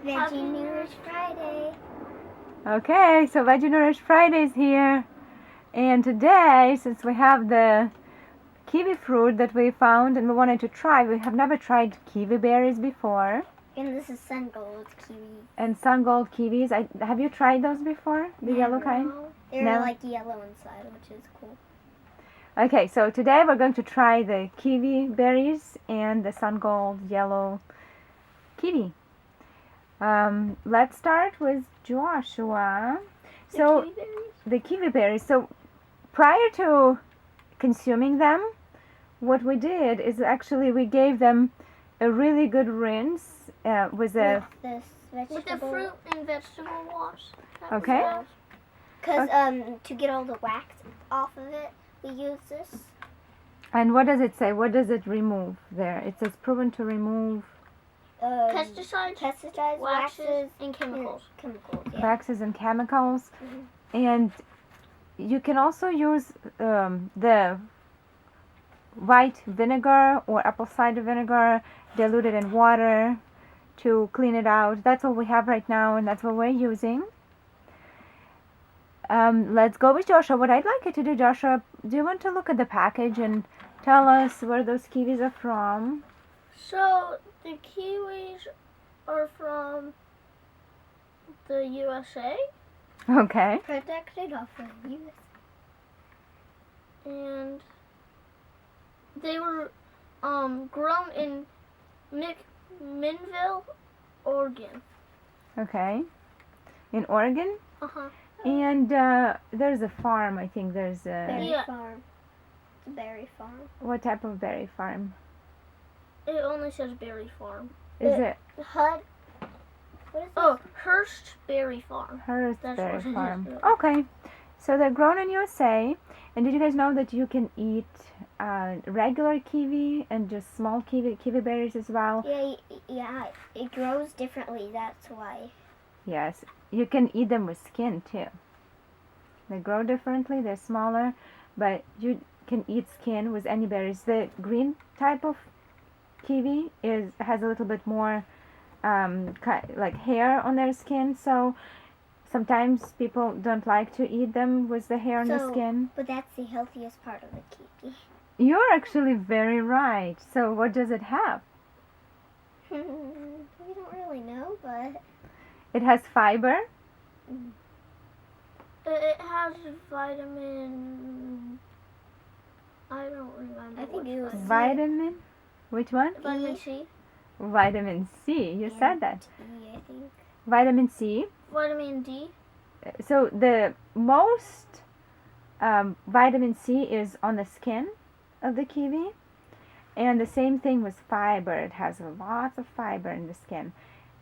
Veggie Nourish Friday. Okay, so Veggie Nourish Friday is here. And today, since we have the kiwi fruit that we found and we wanted to try, we have never tried kiwi berries before. And this is sun gold kiwi. And sun gold kiwis. Have you tried those before? The yellow kind? No. They're No? like yellow inside, which is cool. Okay, so today we're going to try the kiwi berries and the sun gold yellow kiwi. Let's start with Joshua. So kiwi berries? the kiwi berries. So prior to consuming them, what we did is actually we gave them a really good rinse with this vegetable. With the fruit and vegetable wash. Okay. Because to get all the wax off of it, we use this. And what does it say? What does it remove there? It says proven to remove Pesticides, waxes, waxes, and chemicals. Yeah. waxes and chemicals. And you can also use the white vinegar or apple cider vinegar diluted in water to clean it out. That's what we have right now, and that's what we're using. Let's go with Joshua. What I'd like you to do, Joshua, do you want to look at the package and tell us where those kiwis are from? So the kiwis are from the USA, Okay. Protected off of you. and they were grown in Minville, Oregon. Okay. In Oregon? Uh-huh. And there's a farm, I think there's a... Berry Yeah. farm. It's a berry farm. What type of berry farm? It only says Berry Farm. Is it HUD. What is Oh, Hearst Berry Farm. Hearst That's Berry what it is, Farm? yeah. Okay. So they're grown in USA. And did you guys know that you can eat regular kiwi and just small kiwi berries as well? Yeah, it grows differently, that's why. Yes. You can eat them with skin too. They grow differently, they're smaller, but you can eat skin with any berries. The green type of kiwi has a little bit more like hair on their skin, so sometimes people don't like to eat them with the hair on the skin. But that's the healthiest part of the kiwi. You're actually very right. So what does it have? We don't really know, but... It has fiber. It has vitamin... I don't remember. I think which it was Vitamin? Which one? Vitamin C. Vitamin C. You said that. D, I think. Vitamin C. Vitamin D. So the most vitamin C is on the skin of the kiwi, and the same thing with fiber. It has lots of fiber in the skin,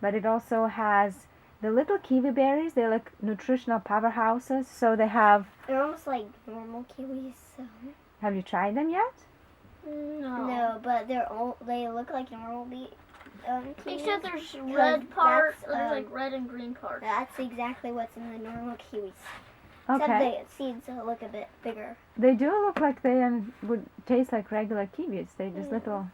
but it also has the little kiwi berries. They're like nutritional powerhouses. So they have. They're almost like normal kiwis. So. Have you tried them yet? No, but they look like normal kiwis. Except there's red part. that's, There's like red and green parts. That's exactly what's in the normal kiwis. Okay. Except the seeds look a bit bigger. They do look like they would taste like regular kiwis. They're just little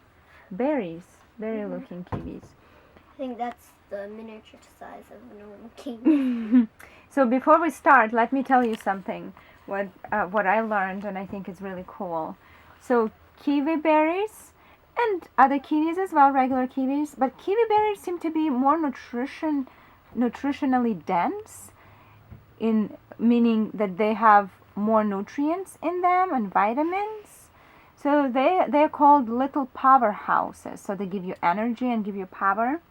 berries, berry-looking kiwis. I think that's the miniature size of a normal kiwi. So before we start, let me tell you something. What I learned, and I think is really cool. So kiwi berries and other kiwis as well, regular kiwis, but kiwi berries seem to be more nutritionally dense, in meaning that they have more nutrients in them and vitamins. So they're called little powerhouses. So they give you energy and give you power.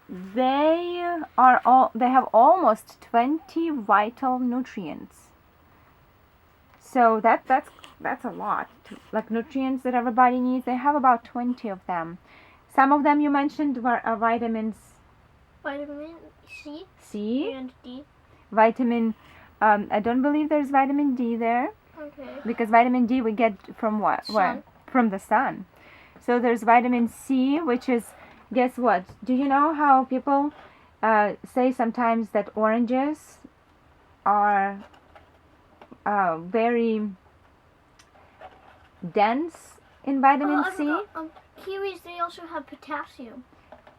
They have almost 20 vital nutrients. So that's a lot. Like nutrients that everybody needs, they have about 20 of them. Some of them you mentioned are vitamins. Vitamin C. C. And D. Vitamin. I don't believe there's vitamin D there. Okay. Because vitamin D we get from what? Sun. Where? From the sun. So there's vitamin C, which is, guess what? Do you know how people say sometimes that oranges are very dense in vitamin C? Kiwis, they also have potassium.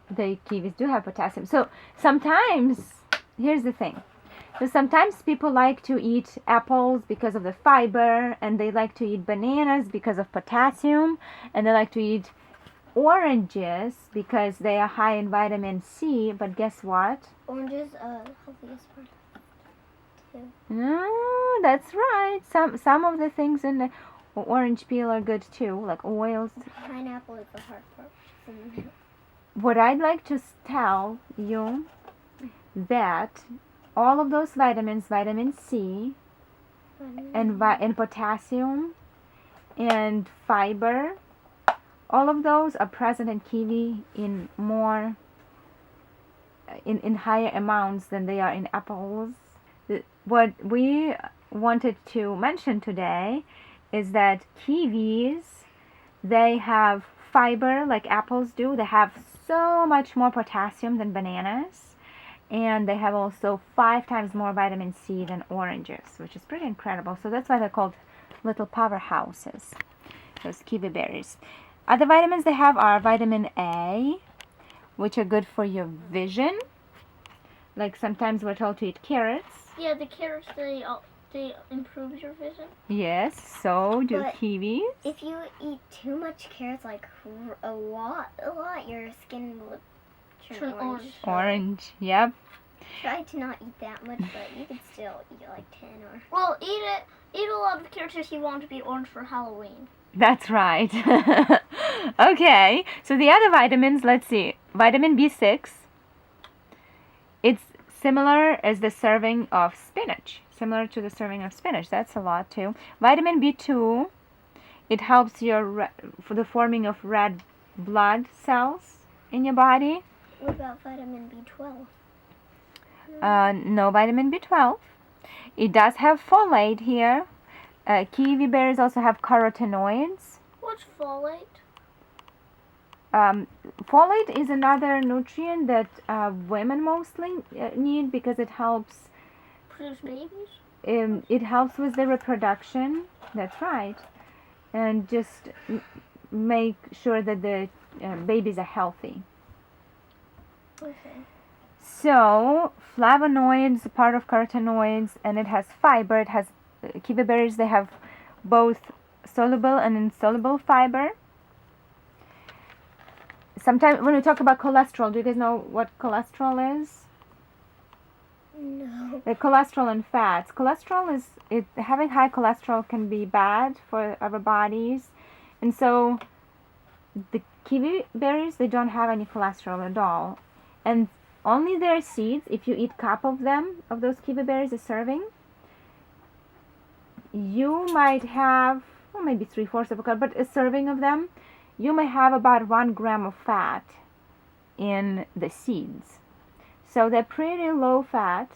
the kiwis do have potassium. So sometimes, here's the thing. So sometimes people like to eat apples because of the fiber, and they like to eat bananas because of potassium, and they like to eat oranges because they are high in vitamin C. But guess what? Oranges, healthiest part too. No, that's right. Some of the things in the orange peel are good too, like oils. Pineapple is the hard part. What I'd like to tell you that all of those vitamins, vitamin C and potassium and fiber, all of those are present in kiwi in more in higher amounts than they are in apples. What we wanted to mention today is that kiwis, they have fiber like apples do. They have so much more potassium than bananas, and they have also 5 times more vitamin C than oranges, which is pretty incredible. So that's why they're called little powerhouses, those kiwi berries. Other vitamins they have are vitamin A, which are good for your vision. Like sometimes we're told to eat carrots. Yeah, the carrots, they improve your vision. Yes, so do But kiwis. if you eat too much carrots, like a lot, your skin will turn orange. Orange, yep. Try to not eat that much, but you can still eat like 10 or... Well, eat a lot of carrots if you want to be orange for Halloween. That's right. Okay, so the other vitamins, let's see. Vitamin B6. It's similar as the serving of spinach. Similar to the serving of spinach. That's a lot too. Vitamin B2. It helps for the forming of red blood cells in your body. What about vitamin B12? No vitamin B12. It does have folate here. Kiwi berries also have carotenoids. What's folate? Folate is another nutrient that women mostly need because it helps. Produce babies? It helps with the reproduction. That's right, and just make sure that the babies are healthy. Okay. So flavonoids are part of carotenoids, and it has fiber. It has kiwi berries. They have both soluble and insoluble fiber. Sometimes when we talk about cholesterol, do you guys know what cholesterol is? No. Cholesterol and fats. Cholesterol having high cholesterol can be bad for our bodies, and so the kiwi berries, they don't have any cholesterol at all, and only their seeds. If you eat cup of them, of those kiwi berries, a serving, you might have, well, maybe 3/4 of a cup, but a serving of them, you may have about 1 gram of fat in the seeds. So they're pretty low fat,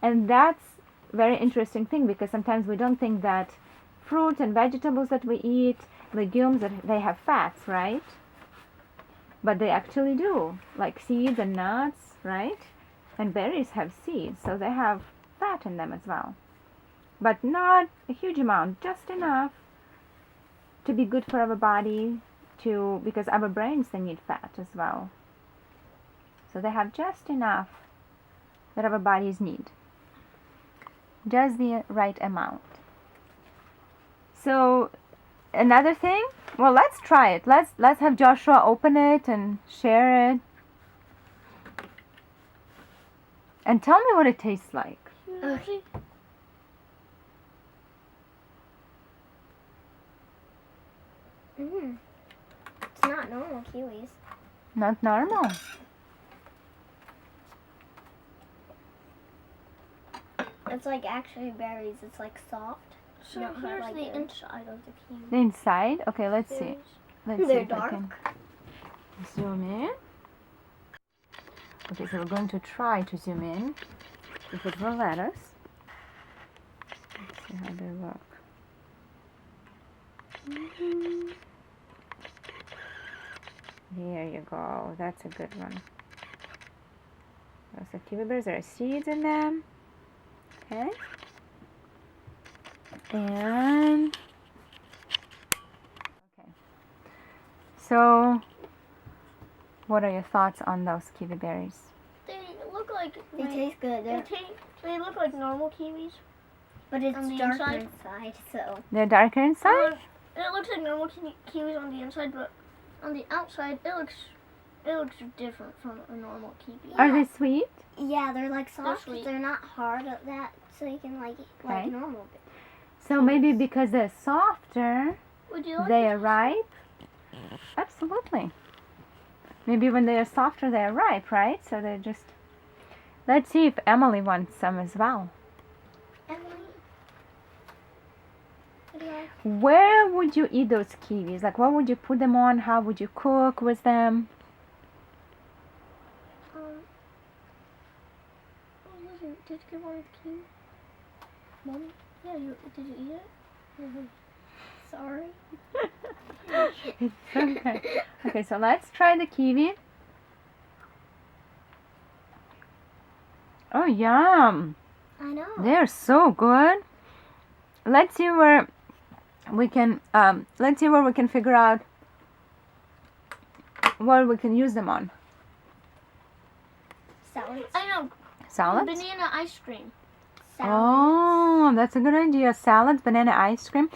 and that's a very interesting thing because sometimes we don't think that fruit and vegetables that we eat, legumes, that they have fats, right? But they actually do, like seeds and nuts, right? And berries have seeds, so they have fat in them as well. But not a huge amount, just enough to be good for our body, because our brains, they need fat as well. So they have just enough that our bodies need. Just the right amount. So another thing, well, let's try it. Let's have Joshua open it and share it. And tell me what it tastes like. Okay. It's not normal kiwis. Not normal. It's like actually berries. It's like soft. So No, here's like the the- inside of the kiwi. The inside? Okay, let's see. Berries. Let's see They're if I dark. can zoom in. Okay, so we're going to try to zoom in, if it will let us. Let's see how they look. There you go. That's a good one. So kiwi berries, there are seeds in them. Okay. And okay. So What are your thoughts on those kiwi berries? They look like They taste good. They look like normal kiwis. But it's on the darker inside. so. They're darker inside? It looks like normal kiwis on the inside, but on the outside it looks different from a normal kiwi. Are they sweet? Yeah, they're like soft. sweet. They're not hard at that, so you can like Okay. normal. So maybe because they're softer, Would you like they to are ripe? Absolutely. Maybe when they are softer, they are ripe, right? So they're just... Let's see if Emily wants some as well. Emily, Where would you eat those kiwis? Like, what would you put them on? How would you cook with them? Did you get one of the kiwi? Mommy? Yeah, did you eat it? sorry. It's okay. Okay, so let's try the kiwi. Oh, yum. I know. They're so good. Let's see where we can figure out what we can use them on. Salads. I know. Salads? Banana ice cream. Oh, that's a good idea. Salads, banana ice cream.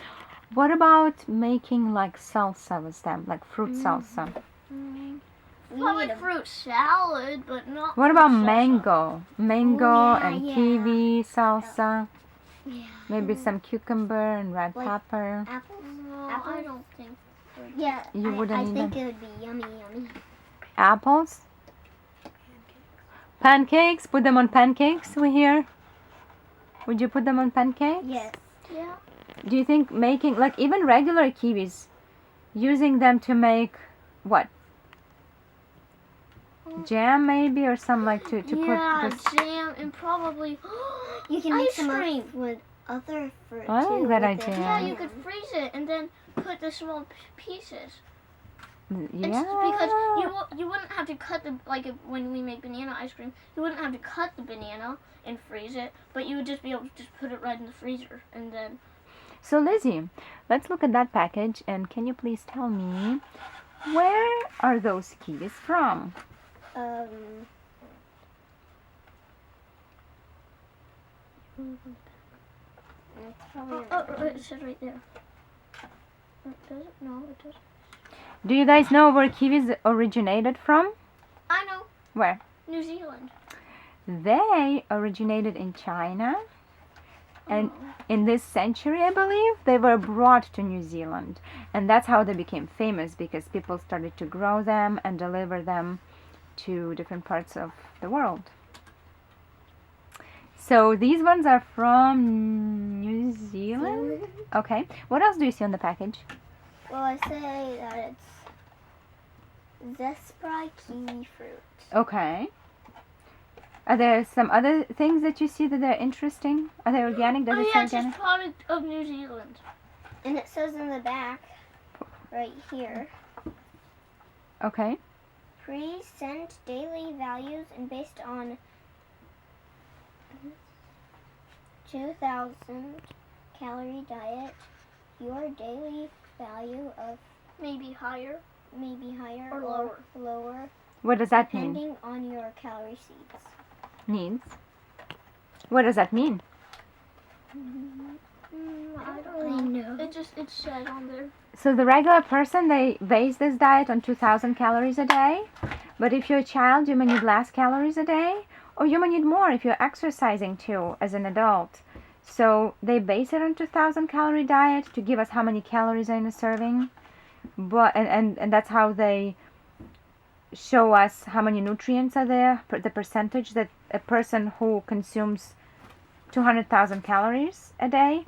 What about making like salsa with them, like fruit salsa? Probably fruit salad, but not. What about fruit salsa. mango? Mango yeah, and yeah. kiwi salsa. Yeah. Maybe some cucumber and red Like pepper. Apples. No, Apples? I don't think. Yeah. You wouldn't I eat think them. it would be yummy. Apples? Pancakes? Put them on pancakes, we hear? Would you put them on pancakes? Yes. Yeah. Do you think making, like even regular kiwis, using them to make what? Jam maybe, or something like to yeah, put this. jam and probably You can ice mix them cream. up with other fruit I too. like that with it. idea. Yeah, you could freeze it and then put the small pieces. Yeah. It's because you wouldn't have to cut the when we make banana ice cream, you wouldn't have to cut the banana and freeze it, but you would just be able to just put it right in the freezer and then. So Lizzie, let's look at that package, and can you please tell me where are those kiwis from? It's probably It says right there. Does it? No, it doesn't. Do you guys know where kiwis originated from? I know. Where? New Zealand. They originated in China, and Oh. in this century, I believe, they were brought to New Zealand. And that's how they became famous, because people started to grow them and deliver them to different parts of the world. So these ones are from New Zealand? Okay. What else do you see on the package? Well, I say that it's Zespri kiwi fruit. Okay. Are there some other things that you see that are interesting? Are they organic? Does Oh it yeah, say it's organic? just product of New Zealand. And it says in the back, right here, Okay. present daily values and based on 2,000 calorie diet, your daily value of Maybe higher. maybe higher Or or lower, What does that mean? depending on your calorie seeds. Needs. What does that mean? I don't really know. know. It said on there. So the regular person, they base this diet on 2,000 calories a day. But if you're a child, you may need less calories a day. Or you may need more if you're exercising too as an adult. So they base it on 2,000 calorie diet to give us how many calories are in a serving. But and that's how they show us how many nutrients are there, the percentage that a person who consumes 200,000 calories a day,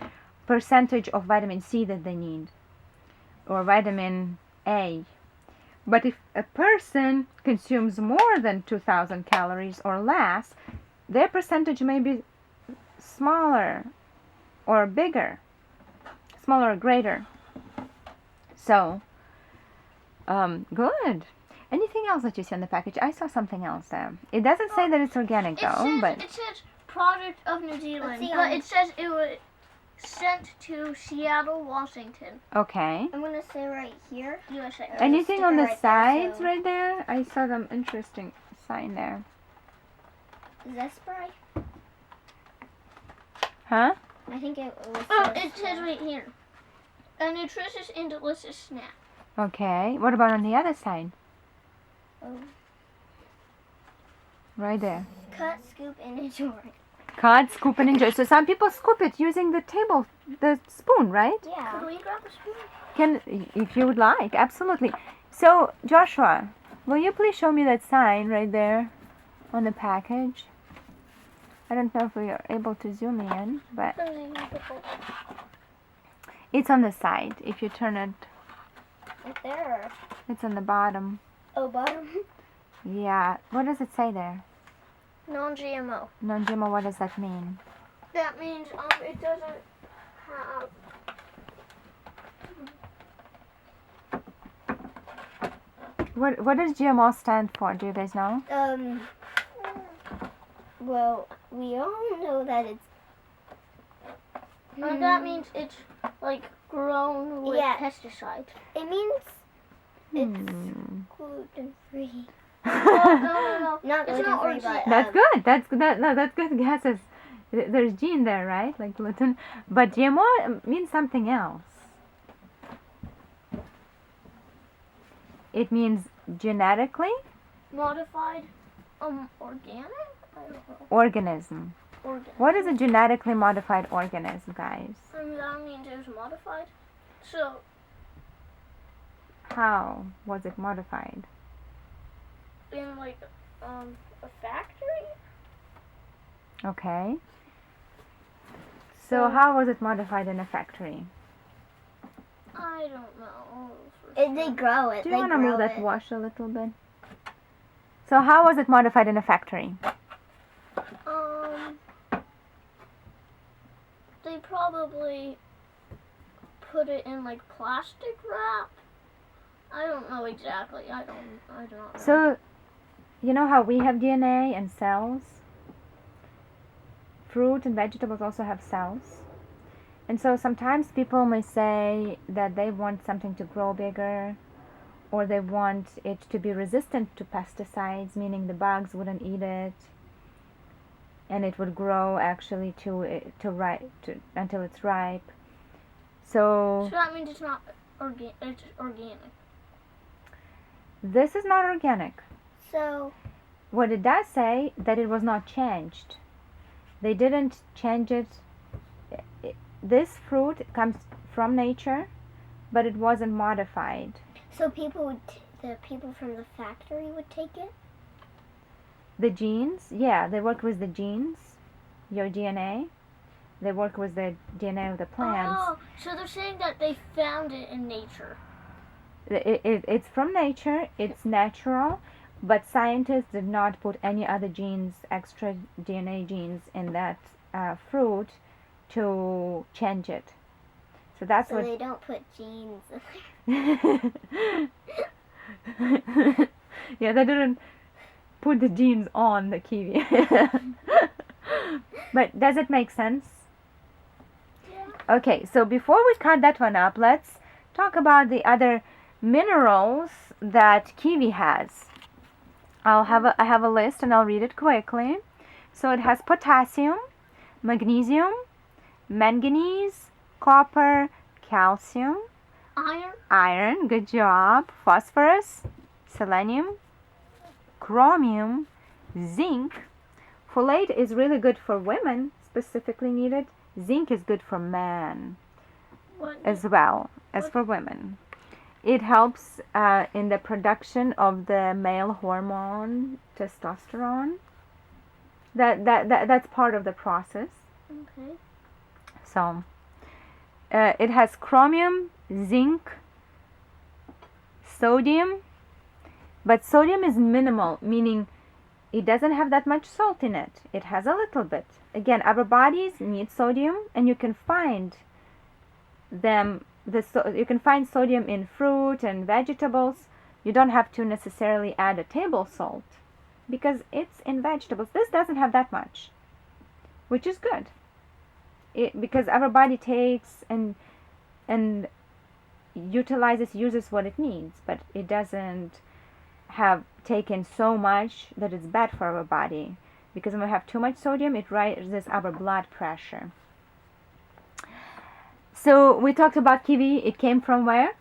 percentage of vitamin C that they need, or vitamin A. But if a person consumes more than 2,000 calories or less, their percentage may be smaller or bigger, smaller or greater. So, good. Anything else that you see on the package? I saw something else there. It doesn't say that it's organic though, but It says product of New Zealand, see but on- it says it would sent to Seattle, Washington. Okay. I'm gonna say right here. USA. Anything on the sticker right there, sides so- right there? I saw some interesting sign there. Is that spray? Huh? I think it was. Oh, it says right here. A nutritious and delicious snack. Okay. What about on the other side? Oh. Right there. Cut, scoop, and enjoy. Cut, scoop, and enjoy. So some people scoop it using the spoon, right? Yeah. Could we grab a spoon? Can, if you would like, absolutely. So Joshua, will you please show me that sign right there on the package? I don't know if we are able to zoom in, but it's on the side. If you turn it, Right there. it's on the bottom. Oh, bottom. Yeah. What does it say there? Non-GMO. Non-GMO, what does that mean? That means it doesn't have. What does GMO stand for? Do you guys know? Well, we all know that it's. That means it's like grown with Yeah. pesticide. It means it's Hmm. gluten free. No. Not It's gluten not free, orgy. but That's good. That's good. No, that's good guesses. There's gene there, right? Like gluten. But GMO means something else. It means genetically Modified, organic? I don't know. organism. Organic. What is a genetically modified organism, guys? That means it was modified. So, How was it modified? in like, a factory? Okay. So how was it modified in a factory? I don't know. they grow it. Do you They want to grow move that it. wash a little bit? So how was it modified in a factory? They probably put it in like plastic wrap. I don't know exactly. I don't know. So, you know how we have DNA and cells? Fruit and vegetables also have cells. And so sometimes people may say that they want something to grow bigger, or they want it to be resistant to pesticides, meaning the bugs wouldn't eat it, and it would grow actually until it's ripe. So that means it's not it's organic. This is not organic. So What it does say that it was not changed. They didn't change it. This fruit comes from nature, but it wasn't modified. So the people from the factory would take it? The genes, yeah, they work with the genes, your DNA. They work with the DNA of the plants. Oh, so they're saying that they found it in nature. It's from nature, it's natural, but scientists did not put any other genes, extra DNA genes in that fruit to change it. So that's So what. they don't put genes in Yeah, they didn't put the genes on the kiwi. But does it make sense? Yeah. Okay, so before we cut that one up, let's talk about the other minerals that kiwi has. I have a list and I'll read it quickly. So it has potassium, magnesium, manganese, copper, calcium, iron, good job, phosphorus, selenium, chromium, zinc. Folate is really good for women, specifically needed. Zinc is good for men as well as for women. It helps in the production of the male hormone testosterone. That's part of the process. Okay. So it has chromium, zinc, sodium, but sodium is minimal, meaning it doesn't have that much salt in it. It has a little bit. Again, our bodies need sodium, and you can find them. You can find sodium in fruit and vegetables. You don't have to necessarily add a table salt because it's in vegetables. This doesn't have that much, which is good. because our body takes and uses what it needs, but it doesn't have taken so much that it's bad for our body. Because when we have too much sodium, it raises our blood pressure. So we talked about kiwi. It came from where?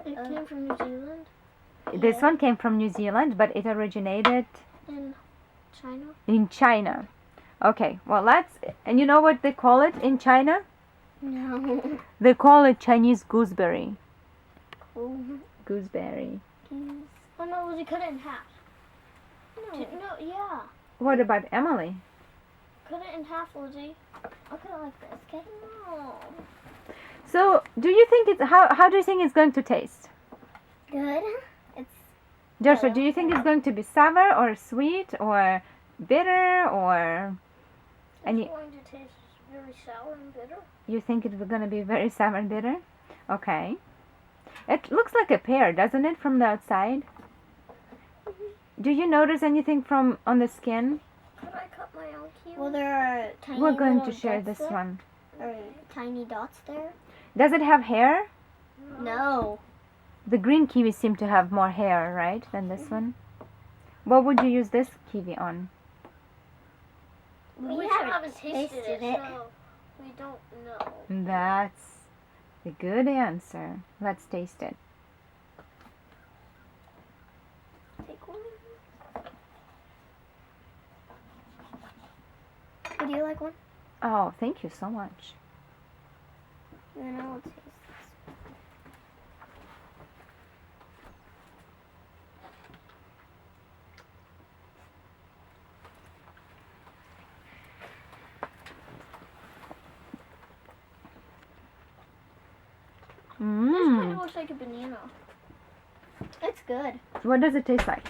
It came from New Zealand. This one came from New Zealand, but it originated In China. in China. Okay, well and you know what they call it in China? No. They call it Chinese gooseberry. Oh, Gooseberry. Oh no, Lizzie, cut it in half. No, yeah. What about Emily? Cut it in half, Lizzie. I'll cut it like this, okay? No. So, do you think how do you think it's going to taste? Good. It's Joshua, do you think it's going to be sour or sweet or bitter or It's going to taste very sour and bitter. you think it's going to be very sour and bitter? Okay. It looks like a pear, doesn't it, from the outside? Do you notice anything from on the skin? Could I cut my own kiwi? well, there are tiny. We're going to little share dots this there. one. Or tiny dots there. Does it have hair? No. The green kiwis seem to have more hair, right, than this one? What would you use this kiwi on? We haven't tasted it, so we don't know. That's a good answer. Let's taste it. Take one. Would you like one? Oh, thank you so much. Then I will taste this. This kind of Mmm. looks like a banana. It's good. What does it taste like?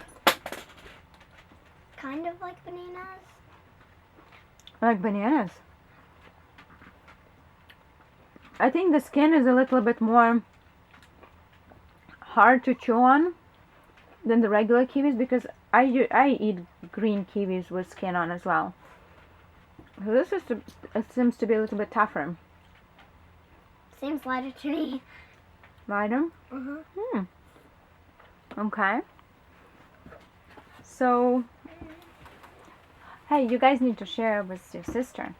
Kind of like bananas. Like bananas. I think the skin is a little bit more hard to chew on than the regular kiwis because I eat green kiwis with skin on as well. So this it seems to be a little bit tougher. Seems lighter to me. Lighter? Uh-huh. Okay. So, hey, you guys need to share with your sister.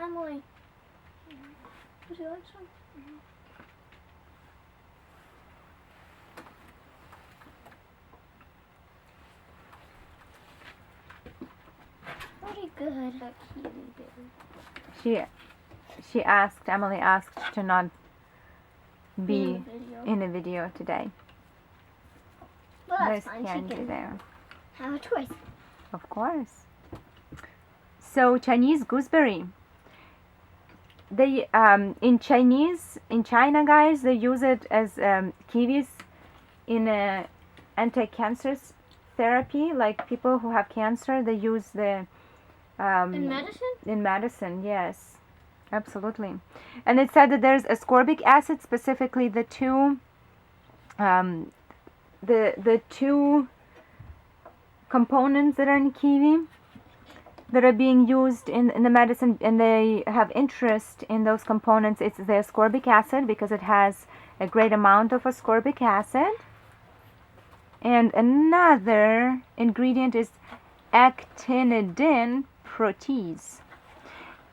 Emily. Would you like some? Pretty good. That kiwi berry. Emily asked to not be In the video. in the video today. Well, There's that's fine. candy She can there. have a choice. Of course. So Chinese gooseberry. They in China, guys, they use it as kiwis in anti-cancer therapy. Like people who have cancer, they use the In medicine? in medicine. Yes, absolutely. And it said that there's ascorbic acid, specifically the two the two components that are in kiwi that are being used in the medicine, and they have interest in those components. It's the ascorbic acid because it has a great amount of ascorbic acid, and another ingredient is actinidin protease.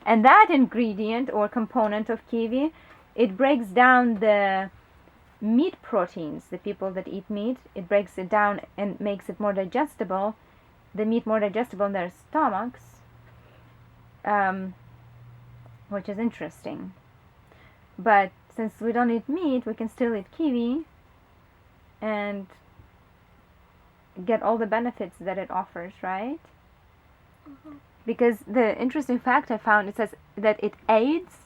And that ingredient or component of kiwi, it breaks down the meat proteins. The people that eat meat, it breaks it down and makes it more digestible, the meat more digestible in their stomachs, which is interesting. But since we don't eat meat, we can still eat kiwi and get all the benefits that it offers, right? Because the interesting fact I found, it says that it aids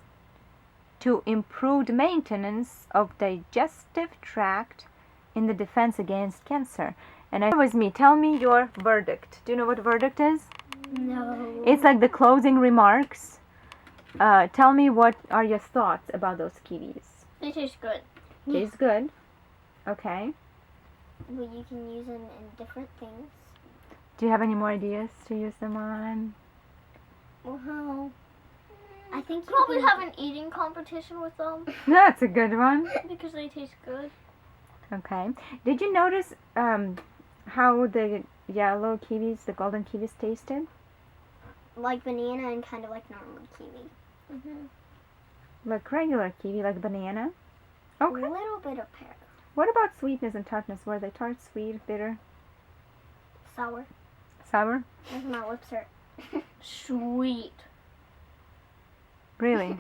to improved maintenance of digestive tract in the defense against cancer. And it was me. Tell me your verdict. Do you know what verdict is? No. It's like the closing remarks. Tell me, what are your thoughts about those kiwis? They taste good. Tastes good. Okay. Well, you can use them in different things. Do you have any more ideas to use them on? Well, I think you Probably can- have an eating competition with them That's a good one. because they taste good. Okay. Did you notice how the yellow kiwis, the golden kiwis, tasted? like banana and kind of like normal kiwi. Mm-hmm. Like regular kiwi, like banana? A Okay. little bit of pear. What about sweetness and tartness? Were they tart, sweet, bitter, Sour. sour? As my lips hurt. Sweet. Really?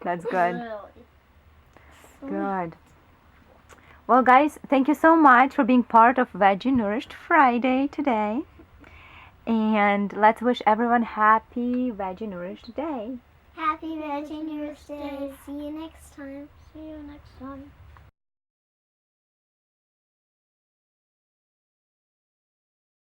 That's good. Really. Good. Well, guys, thank you so much for being part of Veggie Nourished Friday today. And let's wish everyone happy Veggie Nourished Day. Happy Veggie Nourished Day. See you next time. See you next time.